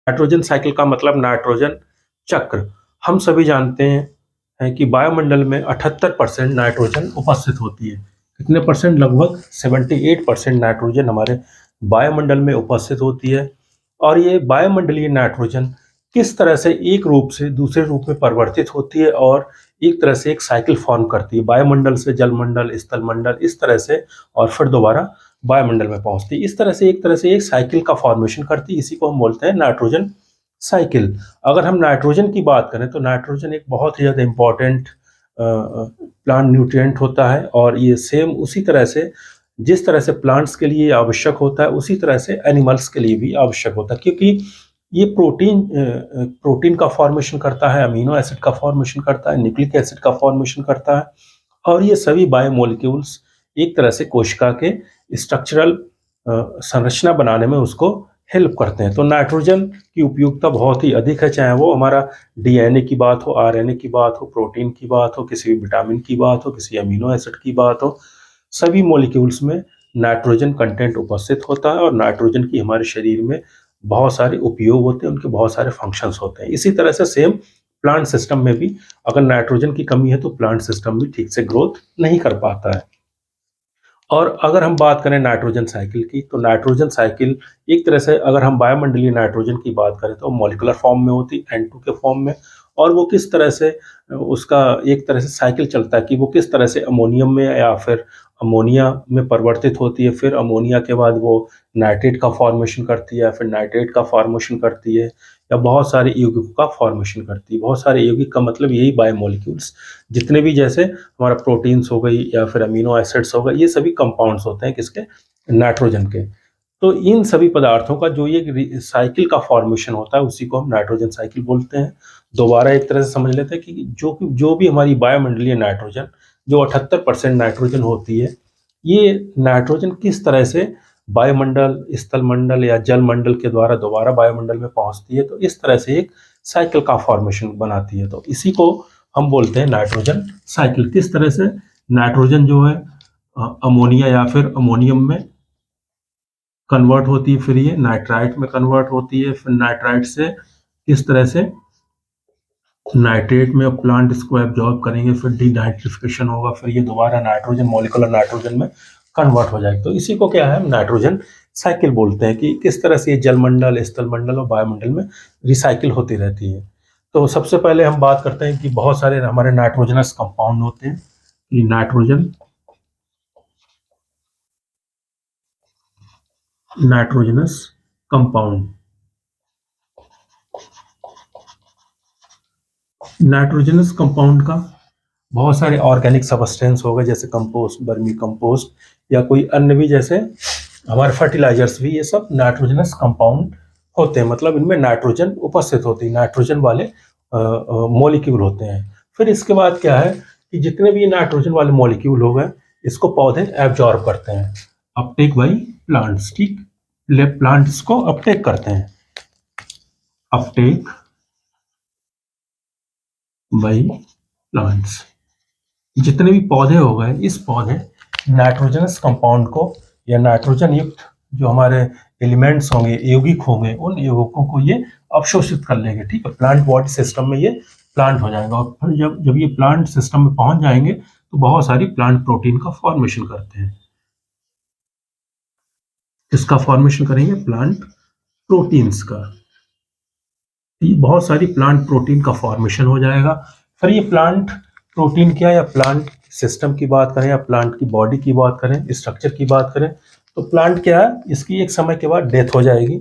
Nitrogen cycle का मतलब nitrogen चक्र। हम सभी जानते हैं कि वायुमंडल में 78% नाइट्रोजन उपस्थित होती है। कितने परसेंट? लगभग 78% नाइट्रोजन हमारे वायुमंडल में उपस्थित होती है। और ये वायुमंडलीय नाइट्रोजन किस तरह से एक रूप से दूसरे रूप में परिवर्तित होती है और एक तरह से एक साइकिल फॉर्म करती है, वायुमंडल से जलमंडल, स्थलमंडल, इस तरह से, और फिर दोबारा वायुमंडल में पहुंचती है। इस तरह से एक साइकिल का फॉर्मेशन करती है। इसी को हम बोलते हैं नाइट्रोजन साइकिल। अगर हम नाइट्रोजन की बात करें तो नाइट्रोजन एक बहुत ही ज़्यादा इम्पॉर्टेंट प्लांट न्यूट्रिएंट होता है, और ये सेम उसी तरह से, जिस तरह से प्लांट्स के लिए आवश्यक होता है, उसी तरह से एनिमल्स के लिए भी आवश्यक होता है, क्योंकि ये प्रोटीन का फॉर्मेशन करता है, अमीनो एसिड का फॉर्मेशन करता है, न्यूक्लिक एसिड का फॉर्मेशन करता है, और ये सभी बायोमोलिक्यूल्स एक तरह से कोशिका के स्ट्रक्चरल संरचना बनाने में उसको हेल्प करते हैं। तो नाइट्रोजन की उपयोगिता बहुत ही अधिक है, चाहे वो हमारा डीएनए की बात हो, आरएनए की बात हो, प्रोटीन की बात हो, किसी भी विटामिन की बात हो, किसी अमीनो एसिड की बात हो, सभी मॉलिक्यूल्स में नाइट्रोजन कंटेंट उपस्थित होता है। और नाइट्रोजन की हमारे शरीर में बहुत सारे उपयोग होते हैं, उनके बहुत सारे फंक्शंस होते हैं। इसी तरह से सेम प्लांट सिस्टम में भी अगर नाइट्रोजन की कमी है तो प्लांट सिस्टम भी ठीक से ग्रोथ नहीं कर पाता है। और अगर हम बात करें नाइट्रोजन साइकिल की, तो नाइट्रोजन साइकिल एक तरह से, अगर हम वायुमंडलीय नाइट्रोजन की बात करें तो मॉलिक्यूलर फॉर्म में होती है, N2 के फॉर्म में। और वो किस तरह से उसका एक तरह से साइकिल चलता है कि वो किस तरह से अमोनियम में या फिर अमोनिया में परिवर्तित होती है, फिर अमोनिया के बाद वो नाइट्रेट का फॉर्मेशन करती है, फिर नाइट्रेट का फॉर्मेशन करती है, या बहुत सारे यौगिकों का फॉर्मेशन करती है। बहुत सारे यौगिक का मतलब यही बायोमोलिक्यूल्स, जितने भी, जैसे हमारा प्रोटीन्स हो गई या फिर अमीनो एसिड्स हो गए, ये सभी कंपाउंड्स होते हैं किसके? नाइट्रोजन के। तो इन सभी पदार्थों का जो ये साइकिल का फॉर्मेशन होता है उसी को हम नाइट्रोजन साइकिल बोलते हैं। दोबारा एक तरह से समझ लेते हैं कि जो भी हमारी वायुमंडलीय नाइट्रोजन, जो 78% नाइट्रोजन होती है, ये नाइट्रोजन किस तरह से वायुमंडल, स्थलमंडल या जलमंडल के द्वारा दोबारा वायुमंडल में पहुंचती है, तो इस तरह से एक साइकिल का फॉर्मेशन बनाती है। तो इसी को हम बोलते हैं नाइट्रोजन साइकिल। किस तरह से नाइट्रोजन जो है अमोनिया या फिर अमोनियम में कन्वर्ट होती है, फिर ये नाइट्राइट में कन्वर्ट होती है, फिर नाइट्राइट से किस तरह से नाइट्रेट में प्लांट इसको एब्जॉर्ब करेंगे, फिर डीनाइट्रिफिकेशन होगा, फिर ये दोबारा नाइट्रोजन, मॉलिक्यूलर नाइट्रोजन में कन्वर्ट हो जाएगा। तो इसी को क्या है, हम नाइट्रोजन साइकिल बोलते हैं कि किस तरह से ये जलमंडल, स्थलमंडल और वायुमंडल में रिसाइकिल होती रहती है। तो सबसे पहले हम बात करते हैं कि बहुत सारे हमारे नाइट्रोजनस कंपाउंड होते हैं। कि नाइट्रोजनस कंपाउंड, नाइट्रोजनस कंपाउंड का बहुत सारे ऑर्गेनिक सबस्टेंस हो गए, जैसे कंपोस्ट, वर्मी कंपोस्ट, या कोई अन्य भी, जैसे हमारे फर्टिलाइजर्स भी, ये सब नाइट्रोजनस कंपाउंड होते हैं। मतलब इनमें नाइट्रोजन उपस्थित होती है, नाइट्रोजन वाले मॉलिक्यूल होते हैं। फिर इसके बाद क्या है कि जितने भी नाइट्रोजन वाले मॉलिक्यूल हो गए, इसको पौधे एब्जॉर्ब करते हैं, अपटेक बाई प्लांट्स। ठीक, प्लांट्स को अपटेक करते हैं, अपटेक बाई प्लांट्स। जितने भी पौधे हो गए, इस पौधे नाइट्रोजनस कंपाउंड को, या नाइट्रोजन युक्त जो हमारे एलिमेंट्स होंगे, यौगिक होंगे, उन यौगिकों को ये अवशोषित कर लेंगे। ठीक है, प्लांट बॉडी सिस्टम में ये प्लांट हो जाएगा। और फिर जब ये प्लांट सिस्टम में पहुंच जाएंगे तो बहुत सारी प्लांट प्रोटीन का फॉर्मेशन करते हैं। किसका फॉर्मेशन करेंगे? प्लांट प्रोटीन्स का। ये बहुत सारी प्लांट प्रोटीन का फॉर्मेशन हो जाएगा। फिर ये प्लांट प्रोटीन क्या, या प्लांट सिस्टम की बात करें, या प्लांट की बॉडी की बात करें, स्ट्रक्चर की बात करें, तो प्लांट क्या है, इसकी एक समय के बाद डेथ हो जाएगी।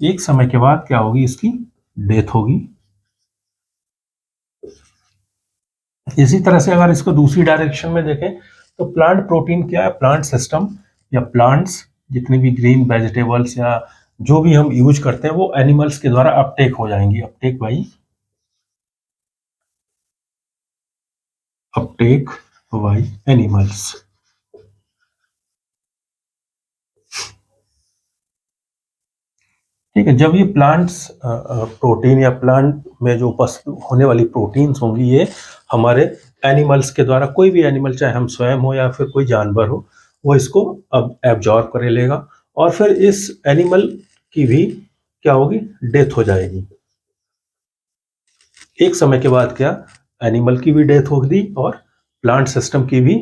एक समय के बाद क्या होगी, इसकी डेथ होगी। इसी तरह से अगर इसको दूसरी डायरेक्शन में देखें तो प्लांट प्रोटीन क्या है, प्लांट सिस्टम या प्लांट्स, जितने भी ग्रीन वेजिटेबल्स या जो भी हम यूज करते हैं, वो एनिमल्स के द्वारा अपटेक हो जाएंगी, अपटेक बाई एनिमल्स। ठीक है, जब ये प्लांट्स प्रोटीन या प्लांट में जो उपस्थित होने वाली प्रोटीन्स होंगी, ये हमारे एनिमल्स के द्वारा, कोई भी एनिमल, चाहे हम स्वयं हो या फिर कोई जानवर हो, वो इसको अब एब्जॉर्ब कर लेगा। और फिर इस एनिमल की भी क्या होगी, डेथ हो जाएगी। एक समय के बाद क्या, एनिमल की भी डेथ होगी और प्लांट सिस्टम की भी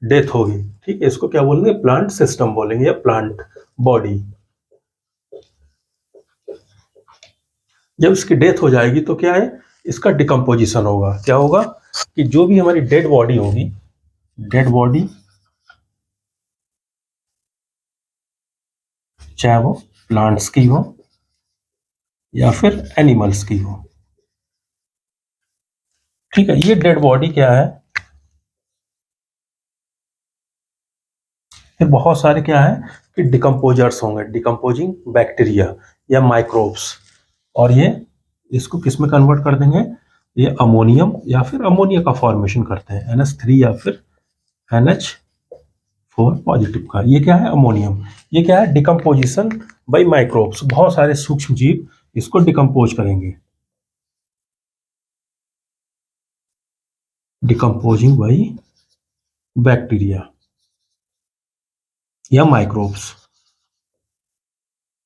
डेथ होगी। ठीक है, इसको क्या बोलेंगे, प्लांट सिस्टम बोलेंगे या प्लांट बॉडी। जब इसकी डेथ हो जाएगी तो क्या है, इसका डिकम्पोजिशन होगा। क्या होगा कि जो भी हमारी डेड बॉडी होगी, डेड बॉडी चाहे वो प्लांट्स की हो या फिर एनिमल्स की हो, ठीक है, ये डेड बॉडी क्या है, फिर बहुत सारे क्या है कि डिकम्पोजर्स होंगे, डिकम्पोजिंग बैक्टीरिया या माइक्रोब्स, और ये इसको किस में कन्वर्ट कर देंगे, ये अमोनियम या फिर अमोनिया का फॉर्मेशन करते हैं, NH3 या फिर NH4 पॉजिटिव का। ये क्या है, अमोनियम। ये क्या है, डिकम्पोजिशन बाई माइक्रोब्स, बहुत सारे सूक्ष्म जीव इसको डिकम्पोज करेंगे, डिकम्पोजिंग बाई बैक्टीरिया या माइक्रोब्स।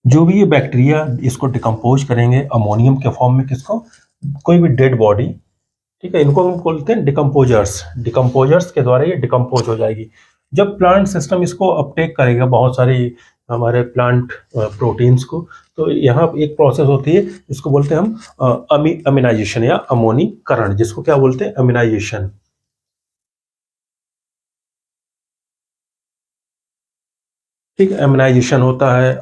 जो भी ये बैक्टीरिया इसको डिकम्पोज करेंगे अमोनियम के फॉर्म में, किसको, कोई भी डेड बॉडी, ठीक है, इनको हम बोलते हैं डिकम्पोजर्स। डिकम्पोजर्स के द्वारा ये डिकम्पोज हो जाएगी। जब प्लांट सिस्टम इसको अपटेक करेगा, बहुत सारी हमारे प्लांट प्रोटीन्स को, तो यहाँ एक प्रोसेस होती है, इसको बोलते हैं हम अमीनाइजेशन या अमोनीकरण, जिसको क्या बोलते हैं, अमीनाइजेशन। ठीक है, एमिनाइजेशन होता है,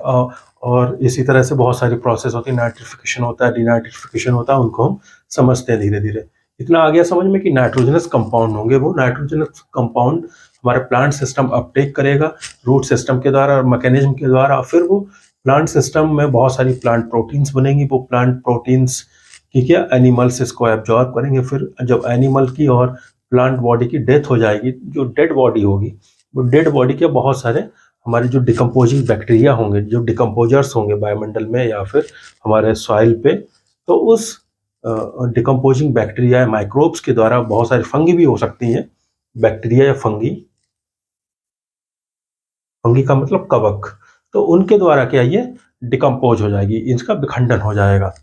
और इसी तरह से बहुत सारी प्रोसेस होती है, नाइट्रिफिकेशन होता है, डिनाइट्रिफिकेशन होता है, उनको हम समझते हैं धीरे धीरे। इतना आ गया समझ में कि नाइट्रोजनस कंपाउंड होंगे, वो नाइट्रोजनस कंपाउंड हमारे प्लांट सिस्टम अपटेक करेगा रूट सिस्टम के द्वारा और मैकेनिज्म के द्वारा, फिर वो प्लांट सिस्टम में बहुत सारी प्लांट प्रोटीन्स बनेंगी, वो प्लांट प्रोटीन्स की क्या, एनिमल्स इसको एब्जॉर्ब करेंगे। फिर जब एनिमल की और प्लांट बॉडी की डेथ हो जाएगी, जो डेड बॉडी होगी, वो डेड बॉडी के बहुत सारे हमारे जो डिकम्पोजिंग बैक्टीरिया होंगे, जो डिकम्पोजर्स होंगे वायुमंडल में या फिर हमारे सॉइल पे, तो उस डिकम्पोजिंग बैक्टीरिया या माइक्रोब्स के द्वारा, बहुत सारी फंगी भी हो सकती हैं, बैक्टीरिया या फंगी, फंगी का मतलब कवक, तो उनके द्वारा क्या, ये डिकम्पोज हो जाएगी, इसका विखंडन हो जाएगा।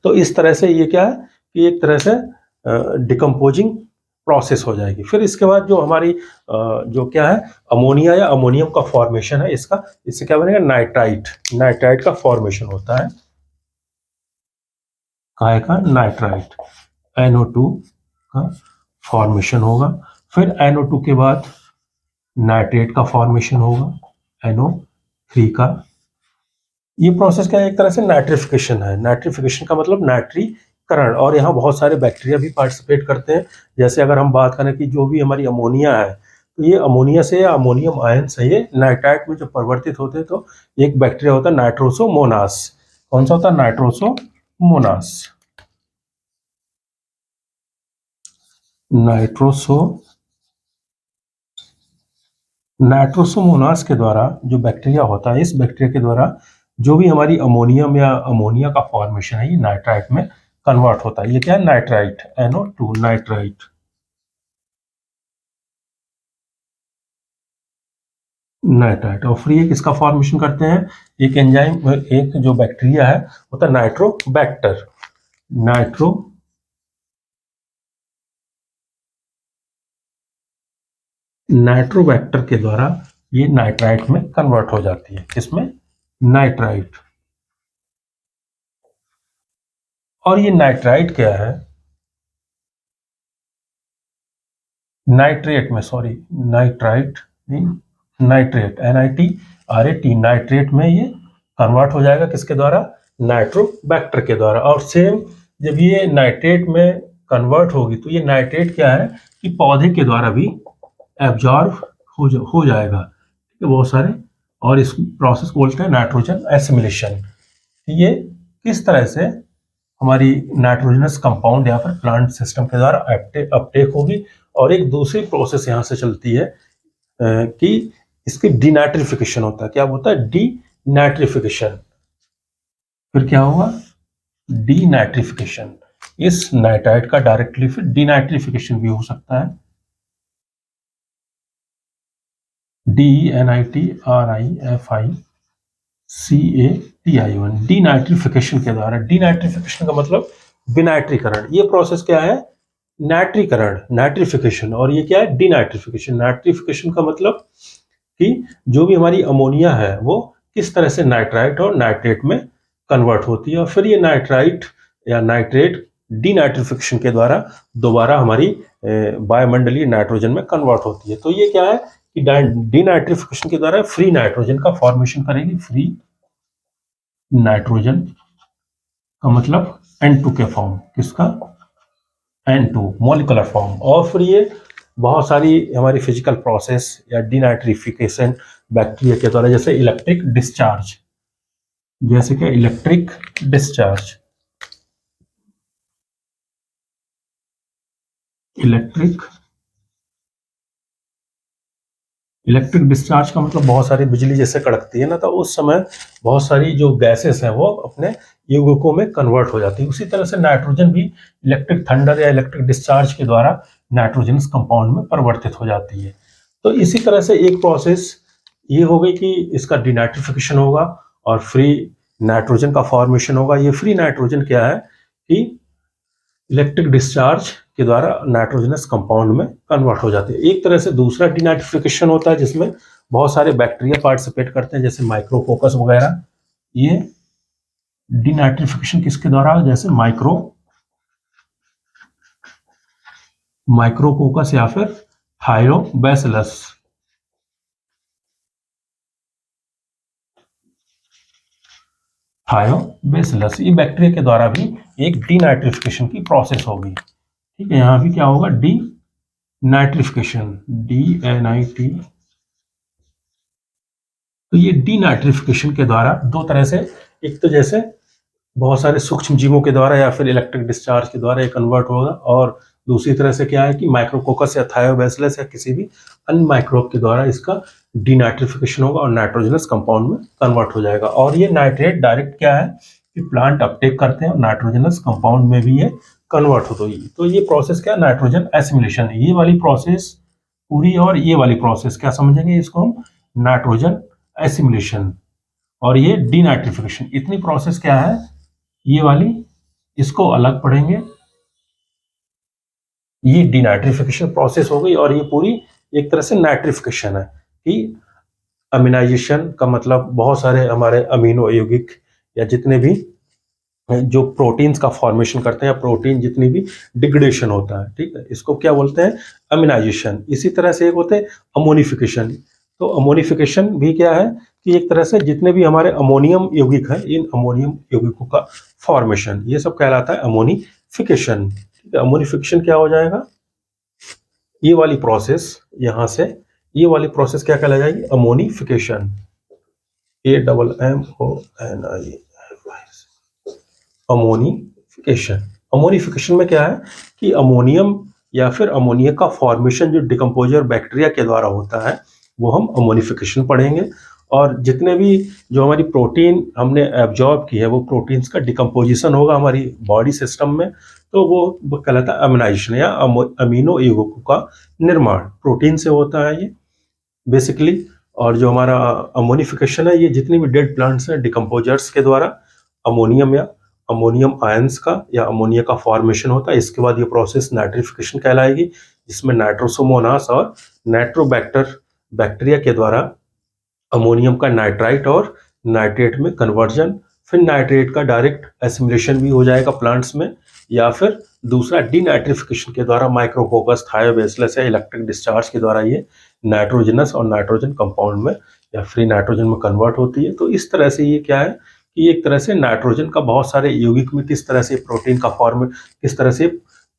तो इस तरह से ये क्या है कि एक तरह से डिकम्पोजिंग प्रोसेस हो जाएगी। फिर इसके बाद जो हमारी जो क्या है, अमोनिया या अमोनियम का फॉर्मेशन है इसका, इससे क्या बनेगा, नाइट्राइट, नाइट्राइट का फॉर्मेशन होता है, काय का, नाइट्राइट, NO2 का फॉर्मेशन होगा। फिर NO2 के बाद नाइट्रेट का फॉर्मेशन होगा, NO3 का। ये प्रोसेस क्या है, एक तरह से नाइट्रिफिकेशन है। नाइट्रिफिकेशन का मतलब नाइट्रीकरण, और यहाँ बहुत सारे बैक्टीरिया भी पार्टिसिपेट करते हैं। जैसे अगर हम बात करें कि जो भी हमारी अमोनिया है, तो ये अमोनिया से या अमोनियम आयन से ये नाइट्राइट में जो परिवर्तित होते हैं, तो एक बैक्टीरिया होता है नाइट्रोसोमोनास। कौन सा होता है, नाइट्रोसोमोनास। नाइट्रोसोमोनास के द्वारा जो बैक्टीरिया होता है, इस बैक्टीरिया के द्वारा जो भी हमारी अमोनियम या अमोनिया का फॉर्मेशन है, ये नाइट्राइट में कन्वर्ट होता है। ये क्या है, नाइट्राइट, NO2, नाइट्राइट, नाइट्राइट। और फिर ये किसका फॉर्मेशन करते हैं, एक एंजाइम, एक जो बैक्टीरिया है होता है नाइट्रोबैक्टर, नाइट्रोबैक्टर के द्वारा ये नाइट्राइट में कन्वर्ट हो जाती है, किसमें, नाइट्राइट। और ये नाइट्राइट क्या है, नाइट्रेट में, सॉरी, नाइट्राइट नहीं, नाइट्रेट, NITRAT, नाइट्रेट में ये कन्वर्ट हो जाएगा, किसके द्वारा, नाइट्रोबैक्टर के द्वारा। और सेम जब ये नाइट्रेट में कन्वर्ट होगी, तो ये नाइट्रेट क्या है कि पौधे के द्वारा भी एब्जॉर्ब हो जाएगा, ठीक है, बहुत सारे। और इस प्रोसेस को बोलते हैं नाइट्रोजन एसिमिलेशन। ये किस तरह से हमारी नाइट्रोजनस कंपाउंड यहाँ पर प्लांट सिस्टम के द्वारा अपटेक होगी। और एक दूसरी प्रोसेस यहाँ से चलती है कि इसकी डीनाइट्रिफिकेशन होता है। क्या होता है, डीनाइट्रिफिकेशन। फिर क्या होगा, डीनाइट्रिफिकेशन। इस नाइट्राइट का डायरेक्टली फिर डीनाइट्रिफिकेशन भी हो सकता है, DENITRIFICA TiO1 डीनाइट्रिफिकेशन के द्वारा। डीनाइट्रिफिकेशन का मतलब विनाइट्रीकरण। ये प्रोसेस क्या है? नाइट्रीकरण, नाइट्रिफिकेशन। और ये क्या है? डीनाइट्रिफिकेशन। नाइट्रिफिकेशन का मतलब कि जो भी हमारी अमोनिया है वो किस तरह से नाइट्राइट और नाइट्रेट में कन्वर्ट होती है, और फिर ये नाइट्राइट या नाइट्रेट डीनाइट्रिफिकेशन के द्वारा दोबारा हमारी वायुमंडलीय नाइट्रोजन में कन्वर्ट होती है। तो ये क्या है कि डीनाइट्रिफिकेशन के द्वारा फ्री नाइट्रोजन का फॉर्मेशन करेगी। फ्री नाइट्रोजन का मतलब N2 के फॉर्म, किसका? N2 molecular form. और फिर ये बहुत सारी हमारी फिजिकल प्रोसेस या डीनाइट्रिफिकेशन बैक्टीरिया के द्वारा, जैसे इलेक्ट्रिक डिस्चार्ज, जैसे कि इलेक्ट्रिक डिस्चार्ज, इलेक्ट्रिक डिस्चार्ज का मतलब बहुत सारी बिजली जैसे कड़कती है ना, तो उस समय बहुत सारी जो गैसेस हैं वो अपने यौगिकों में कन्वर्ट हो जाती है। उसी तरह से नाइट्रोजन भी इलेक्ट्रिक थंडर या इलेक्ट्रिक डिस्चार्ज के द्वारा नाइट्रोजनस कंपाउंड में परिवर्तित हो जाती है। तो इसी तरह से एक प्रोसेस ये हो गई कि इसका डीनाइट्रिफिकेशन होगा और फ्री नाइट्रोजन का फॉर्मेशन होगा। ये फ्री नाइट्रोजन क्या है कि इलेक्ट्रिक डिस्चार्ज के द्वारा नाइट्रोजनस कंपाउंड में कन्वर्ट हो जाते हैं। एक तरह से दूसरा डीनाइट्रिफिकेशन होता है जिसमें बहुत सारे बैक्टीरिया पार्टिसिपेट करते हैं, जैसे माइक्रोकोकस वगैरह। ये डीनाइट्रिफिकेशन किसके द्वारा? जैसे माइक्रोकोकस या फिर थायोबैसिलस। थायोबैसिलस ये बैक्टीरिया के द्वारा भी एक डीनाइट्रिफिकेशन की प्रोसेस होगी। ठीक है, यहाँ भी क्या होगा? Denitrification, DNIT। तो ये डीनाइट्रिफिकेशन के द्वारा दो तरह से, एक तो जैसे बहुत सारे सूक्ष्म जीवों के द्वारा या फिर इलेक्ट्रिक डिस्चार्ज के द्वारा ये कन्वर्ट होगा, और दूसरी तरह से क्या है कि माइक्रोकोकस या थायोबैसिलस या किसी भी अन्य माइक्रोब के द्वारा इसका डीनाइट्रिफिकेशन होगा और नाइट्रोजनस कंपाउंड में कन्वर्ट हो जाएगा। और ये नाइट्रेट डायरेक्ट क्या है कि प्लांट अपटेक करते हैं और नाइट्रोजनस कंपाउंड में भी ये कन्वर्ट होती है। तो ये प्रोसेस क्या है? Nitrogen assimilation. ये वाली प्रोसेस पूरी, और ये वाली प्रोसेस क्या समझेंगे इसको हम? नाइट्रोजन एसिमिलेशन और ये डीनाइट्रिफिकेशन। इतनी प्रोसेस क्या है ये वाली, इसको अलग पढ़ेंगे। ये डीनाइट्रिफिकेशन प्रोसेस हो गई, और ये पूरी एक तरह से नाइट्रिफिकेशन है कि अमीनाइजेशन का मतलब बहुत सारे हमारे अमीनो यौगिक या जितने भी जो प्रोटीन्स का फॉर्मेशन करते हैं, या प्रोटीन जितनी भी डिग्रेडेशन होता है, ठीक है, इसको क्या बोलते हैं? अमीनाइजेशन। इसी तरह से एक होते हैं अमोनिफिकेशन। तो अमोनिफिकेशन भी क्या है कि एक तरह से जितने भी हमारे अमोनियम यौगिक हैं, इन अमोनियम यौगिकों का फॉर्मेशन, ये सब कहलाता है अमोनिफिकेशन। ठीक है, अमोनिफिकेशन क्या हो जाएगा? ये वाली प्रोसेस, यहां से ये वाली प्रोसेस क्या कहला जाएगी? अमोनिफिकेशन। AMMONI, ammonification. अमोनिफिकेशन में क्या है कि अमोनियम या फिर अमोनिया का फॉर्मेशन जो डिकम्पोजर बैक्टीरिया के द्वारा होता है वो हम अमोनिफिकेशन पढ़ेंगे। और जितने भी जो हमारी प्रोटीन हमने एब्जॉर्ब की है वो प्रोटीन्स का डिकम्पोजिशन होगा हमारी बॉडी सिस्टम में, तो वो कहलाता है अमीनाइजेशन या अमीनो यौगिकों का निर्माण। प्रोटीन से होता है ये बेसिकली। और जो हमारा अमोनिफिकेशन है, ये जितनी भी डेड प्लांट्स हैं डिकम्पोजर्स के द्वारा अमोनियम या अमोनियम आयंस का या अमोनिया का फॉर्मेशन होता है। इसके बाद ये प्रोसेस नाइट्रिफिकेशन कहलाएगी, जिसमें नाइट्रोसोमोनास और नाइट्रोबैक्टर बैक्टीरिया के द्वारा अमोनियम का नाइट्राइट और नाइट्रेट में कन्वर्जन, फिर नाइट्रेट का डायरेक्ट एसिमिलेशन भी हो जाएगा प्लांट्स में, या फिर दूसरा डीनाइट्रिफिकेशन के द्वारा माइक्रोकोकस, थायोबैसिलस या इलेक्ट्रिक डिस्चार्ज के द्वारा ये नाइट्रोजनस और नाइट्रोजन कंपाउंड में या फ्री नाइट्रोजन में कन्वर्ट होती है। तो इस तरह से ये क्या है कि एक तरह से नाइट्रोजन का बहुत सारे यौगिक में किस तरह से प्रोटीन का फॉर्म, किस तरह से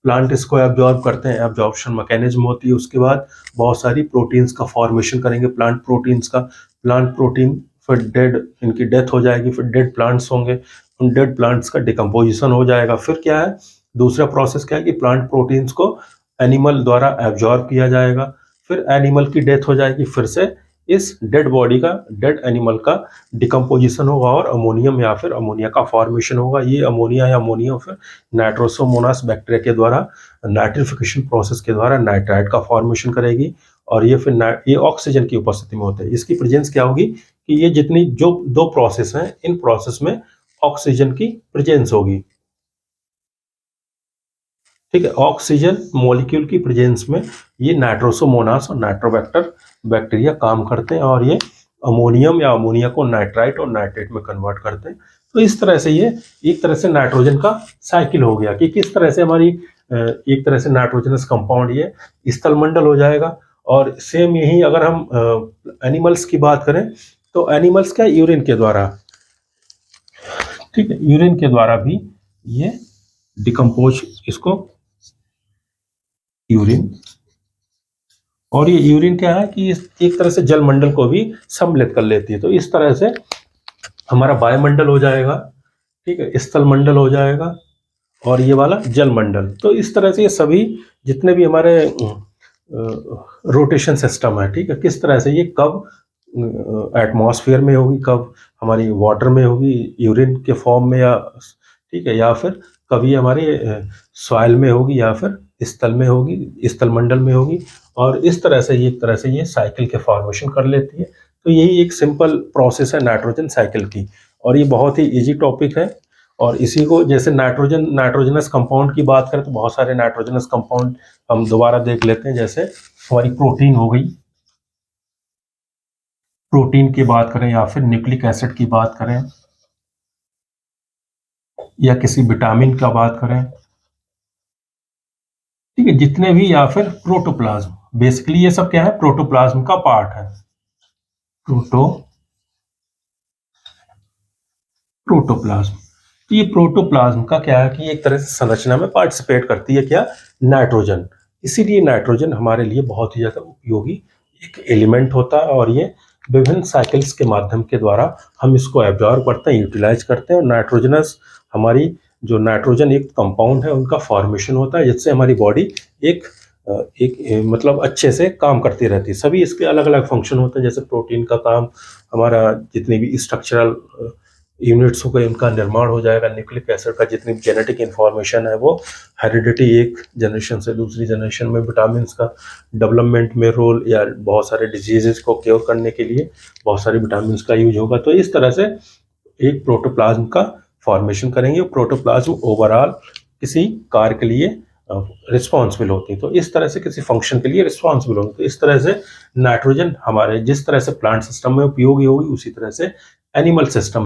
प्लांट इसको एब्जॉर्ब करते हैं, एब्जॉर्प्शन मैकेनिज्म होती है। उसके बाद बहुत सारी प्रोटीन्स का फॉर्मेशन करेंगे, प्लांट प्रोटीन्स का। प्लांट प्रोटीन फिर डेड, इनकी डेथ हो जाएगी, फिर डेड प्लांट्स होंगे, उन डेड प्लांट्स का डिकम्पोजिशन हो जाएगा। फिर क्या है दूसरा प्रोसेस क्या है कि प्लांट प्रोटीन्स को एनिमल द्वारा एब्जॉर्ब किया जाएगा, फिर एनिमल की डेथ हो जाएगी, फिर से इस डेड बॉडी का, डेड एनिमल का डिकम्पोजिशन होगा और अमोनियम या फिर अमोनिया का फॉर्मेशन होगा। ये अमोनिया या अमोनिया फिर नाइट्रोसोमोनास बैक्टीरिया के द्वारा नाइट्रिफिकेशन प्रोसेस के द्वारा नाइट्राइट का फॉर्मेशन करेगी, और ये फिर ये ऑक्सीजन की उपस्थिति में होता है। इसकी प्रेजेंस क्या होगी कि ये जितनी जो 2 प्रोसेस हैं, इन प्रोसेस में ऑक्सीजन की प्रेजेंस होगी। ठीक है, ऑक्सीजन मॉलिक्यूल की प्रेजेंस में ये नाइट्रोसोमोनास और नाइट्रोबैक्टर बैक्टीरिया काम करते हैं और ये अमोनियम या अमोनिया को नाइट्राइट और नाइट्रेट में कन्वर्ट करते हैं। तो इस तरह से ये एक तरह से नाइट्रोजन का साइकिल हो गया कि किस तरह से हमारी एक तरह से नाइट्रोजनस कंपाउंड ये स्थलमंडल हो जाएगा। और सेम यही अगर हम एनिमल्स की बात करें तो एनिमल्स का यूरिन के द्वारा, ठीक है, यूरिन के द्वारा भी ये डिकम्पोज, इसको यूरिन, और ये यूरिन क्या है कि एक तरह से जलमंडल को भी सम्मिलित कर लेती है। तो इस तरह से हमारा वायुमंडल हो जाएगा, ठीक है, स्थलमंडल हो जाएगा और ये वाला जलमंडल। तो इस तरह से ये सभी जितने भी हमारे रोटेशन सिस्टम है, ठीक है, किस तरह से ये कब एटमॉस्फेयर में होगी, कब हमारी वाटर में होगी यूरिन के फॉर्म में, या ठीक है, या फिर कभी हमारे सॉइल में होगी, या फिर स्थल में होगी, स्थलमंडल में होगी। और इस तरह से एक तरह से ये साइकिल के फॉर्मेशन कर लेती है। तो यही एक सिंपल प्रोसेस है नाइट्रोजन साइकिल की, और ये बहुत ही इजी टॉपिक है। और इसी को जैसे नाइट्रोजनस कंपाउंड की बात करें तो बहुत सारे नाइट्रोजनस कंपाउंड हम दोबारा देख लेते हैं। जैसे हमारी प्रोटीन हो गई, प्रोटीन की बात करें या फिर न्यूक्लिक एसिड की बात करें या किसी विटामिन का बात करें, ठीक है, जितने भी, या फिर प्रोटोप्लाज्म, बेसिकली ये सब क्या है, प्रोटोप्लाज्म का पार्ट है। प्रोटोप्लाज्म, तो ये प्रोटोप्लाज्म का क्या है कि एक तरह से संरचना में पार्टिसिपेट करती है क्या, नाइट्रोजन। इसीलिए नाइट्रोजन हमारे लिए बहुत ही ज्यादा उपयोगी एक एलिमेंट होता है, और ये विभिन्न साइकिल्स के माध्यम के द्वारा हम इसको एब्जॉर्ब करते हैं, यूटिलाइज करते हैं। और नाइट्रोजनस हमारी जो नाइट्रोजन एक कंपाउंड है उनका फॉर्मेशन होता है, जिससे हमारी बॉडी एक मतलब अच्छे से काम करती रहती है। सभी इसके अलग अलग फंक्शन होते हैं। जैसे प्रोटीन का काम हमारा जितनी भी स्ट्रक्चरल यूनिट्स हो गए उनका निर्माण हो जाएगा। न्यूक्लिक एसिड का जितनी जेनेटिक इंफॉर्मेशन है वो हेरिडिटी एक जनरेशन से दूसरी जनरेशन में, विटामिन का डेवलपमेंट में रोल, या बहुत सारे डिजीजेस को क्योर करने के लिए बहुत सारे विटामिन का यूज होगा। तो इस तरह से एक प्रोटोप्लाज्म का फॉर्मेशन करेंगे। प्रोटोप्लाज्म ओवरऑल किसी कार्य के लिए रिस्पॉन्सिबल होती है, तो इस तरह से किसी फंक्शन के लिए रिस्पॉन्सिबल होगी। तो इस तरह से नाइट्रोजन हमारे जिस तरह से प्लांट सिस्टम में उपयोगी होगी उसी तरह से एनिमल सिस्टम